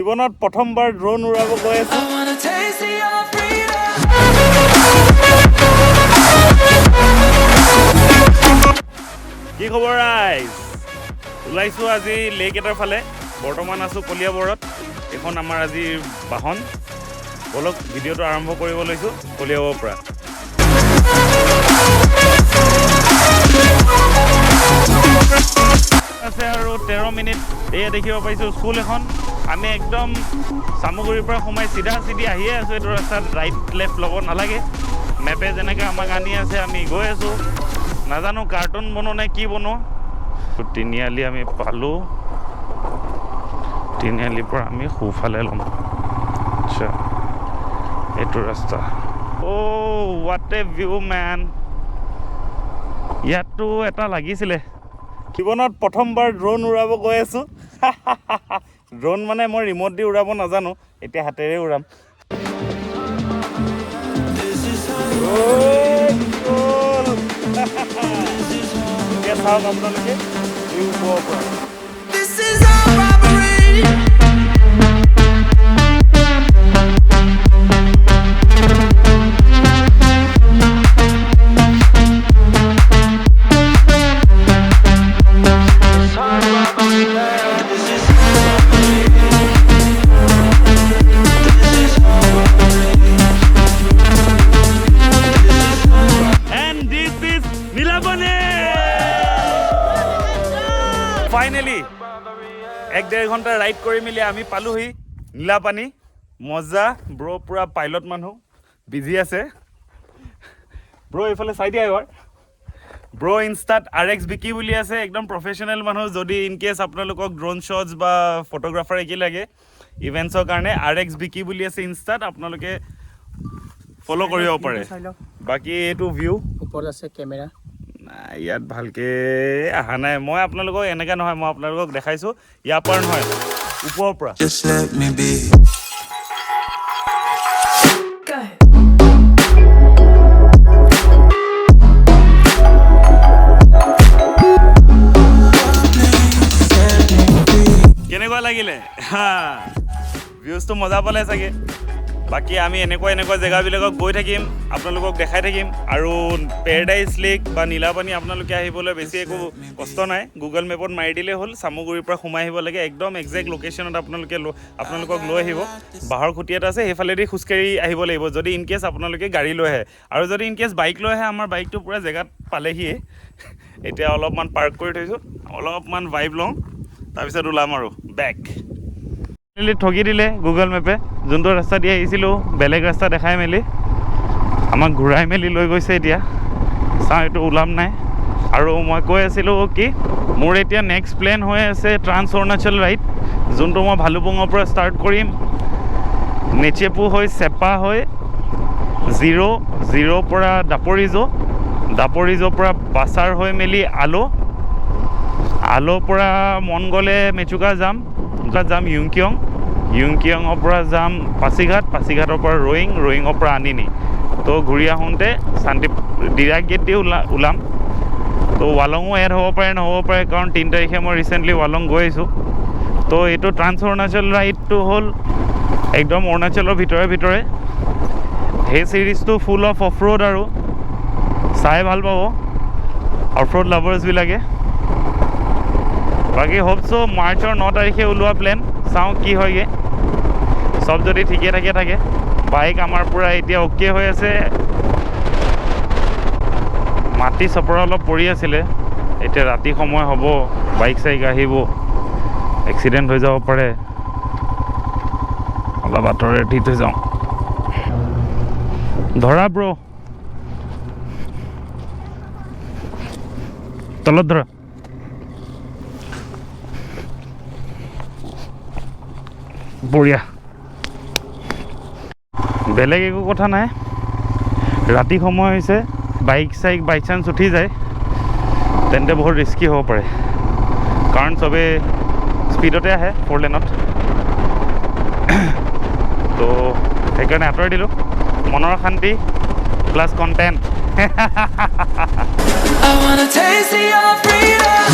জীৱনত প্ৰথমবাৰ ড্ৰোন উৰাব গৈ আছো। কি খবৰ ৰাইজ? ওলাইছোঁ আজি লেক এটাৰ ফালে। বৰ্তমান আছোঁ কলিয়াবৰত। এখন আমাৰ আজিৰ বাহন। বলক ভিডিঅ'টো আৰম্ভ কৰিব লৈছোঁ কলিয়াবৰৰ পৰা। আছে আৰু 13 মিনিট। এয়া দেখিব পাইছোঁ স্কুল এখন। আমি একদম চামগুৰিৰ পৰা সোমাই চিধা আহিয়ে আছোঁ। এইটো ৰাস্তাত ৰাইট লেফ্ট ল'ব নালাগে। মেপে যেনেকৈ আমাক আনি আছে আমি গৈ আছোঁ। নাজানো কাৰ্টুন বনো নে কি বনো। তিনিআলি আমি পালোঁ। তিনিআলিৰ পৰা আমি সোঁফালে ল'ম। আচ্ছা এইটো ৰাস্তা। অ' হোৱাট এ ভিউ মেন। ইয়াততো এটা লাগিছিলে। জীৱনত প্ৰথমবাৰ ড্ৰোন উৰাব গৈ আছোঁ। ড্ৰোন মানে মই ৰিমট দি উৰাব নাজানো, এতিয়া হাতেৰে উৰাম। এতিয়া চাওক আপোনালোকে ওপৰৰ পৰা। ফাইনেলি 1-1.5 ঘণ্টা ৰাইড কৰি মেলি আমি পালোহি নীলাপানী। মজা ব্ৰ, পুৰা পাইলট মানুহ বিজি আছে। ব্ৰ এইফালে চাই দিয়া এবাৰ। ব্ৰ ইনষ্টাত RX বিকি বুলি আছে, একদম প্ৰফেশ্যনেল মানুহ। যদি ইনকেছ আপোনালোকক ড্ৰোন শ্বটছ বা ফটোগ্ৰাফাৰ একি লাগে ইভেণ্টছৰ কাৰণে, RX বিকি বুলি আছে ইনষ্টাত, আপোনালোকে ফ'ল' কৰিব পাৰে। বাকী এইটো ভিউ ওপৰত আছে কেমেৰা। ইয়াত ভালকে অহা নাই। মই আপোনালোকক এনেকৈ নহয়, মই আপোনালোকক দেখাইছোঁ ইয়াৰ পৰা নহয়, ওপৰৰ পৰা। কেনেকুৱা লাগিলে? ভিউজটো মজা পালে চাগে। বাকী আমি এনেকুৱা জেগাবিলাকক গৈ থাকিম, আপোনালোকক দেখাই থাকিম। আৰু পেৰাডাইজ লেক বা নীলাপানী আপোনালোকে আহিবলৈ বেছি একো কষ্ট নাই। গুগল মেপত মাৰি দিলেই হ'ল। চামগুৰিৰ পৰা সোমাই আহিব লাগে, একদম একজেক্ট লোকেশ্যনত আপোনালোকক লৈ আহিব। বাঁহৰ খুঁটি এটা আছে, সেইফালেদি খোজকাঢ়ি আহিব লাগিব যদি ইনকেছ আপোনালোকে গাড়ী লৈ আহে। আৰু যদি ইনকেছ বাইক লৈ আহে, আমাৰ বাইকটো পূৰা জেগাত পালেহিয়ে। এতিয়া অলপমান পাৰ্ক কৰি থৈছোঁ, অলপমান ভাইব লওঁ, তাৰপিছত ওলাম আৰু বেক। ঠগি দিলে গুগল মেপে। যোনটো ৰাস্তা দি আহিছিলোঁ বেলেগ ৰাস্তা দেখাই মেলি আমাক ঘূৰাই মেলি লৈ গৈছে। এতিয়া চাওঁ এইটো ওলাম নাই। আৰু মই কৈ আছিলোঁ কি, মোৰ এতিয়া নেক্সট প্লেন হৈ আছে ট্ৰান্স অৰুণাচল ৰাইড, যোনটো মই ভালুপুঙৰ পৰা ষ্টাৰ্ট কৰিম। নেচেপু হৈ চেপা হৈ জিৰ' পৰা দাপৰিজৰ পৰা বাছাৰ হৈ মেলি আলোৰ পৰা মন গ'লে মেচুকা যাম ইউংকিয়ঙৰ পৰা যাম পাছিঘাটৰ পৰা ৰয়িঙৰ পৰা আনিনি। তো ঘূৰি আহোঁতে ডিৰাক গেট দি ওলাম। তো ৱালঙো এড হ'ব পাৰে নহ'ব পাৰে, কাৰণ 3 তাৰিখে মই ৰিচেণ্টলি ৱালং গৈ আহিছোঁ। তো এইটো ট্ৰান্স অৰুণাচল ৰাইডটো হ'ল একদম অৰুণাচলৰ ভিতৰে। সেই ছিৰিজটো ফুল অফ ৰোড আৰু চাই ভাল পাব অফ ৰোড লাভাৰ্ছবিলাকে। বাকী হোপছ মাৰ্চৰ 9 তাৰিখে ওলোৱা প্লেন, চাওঁ কি হয়গৈ। চব যদি ঠিকে থাকে। বাইক আমাৰ পূৰা এতিয়া অ'কে হৈ আছে। মাটি চপৰা অলপ পৰি আছিলে, এতিয়া ৰাতি সময় হ'ব, বাইক চাইক আহিব, এক্সিডেণ্ট হৈ যাব পাৰে। অলপ আঁতৰে দি থৈ যাওঁ। ধৰা ব্ৰ, তলত ধৰা। বঢ়িয়া। বেলেগ একো কথা নাই, ৰাতি সময় হৈছে। বাইক চাইক বাই চান্স উঠি যায় তেন্তে বহুত ৰিস্কি হ'ব পাৰে, কাৰণ চবেই স্পীডতে আহে 4 লেনত। তো সেইকাৰণে আঁতৰাই দিলোঁ। মনৰ শান্তি plus content. I wanna taste your freedom.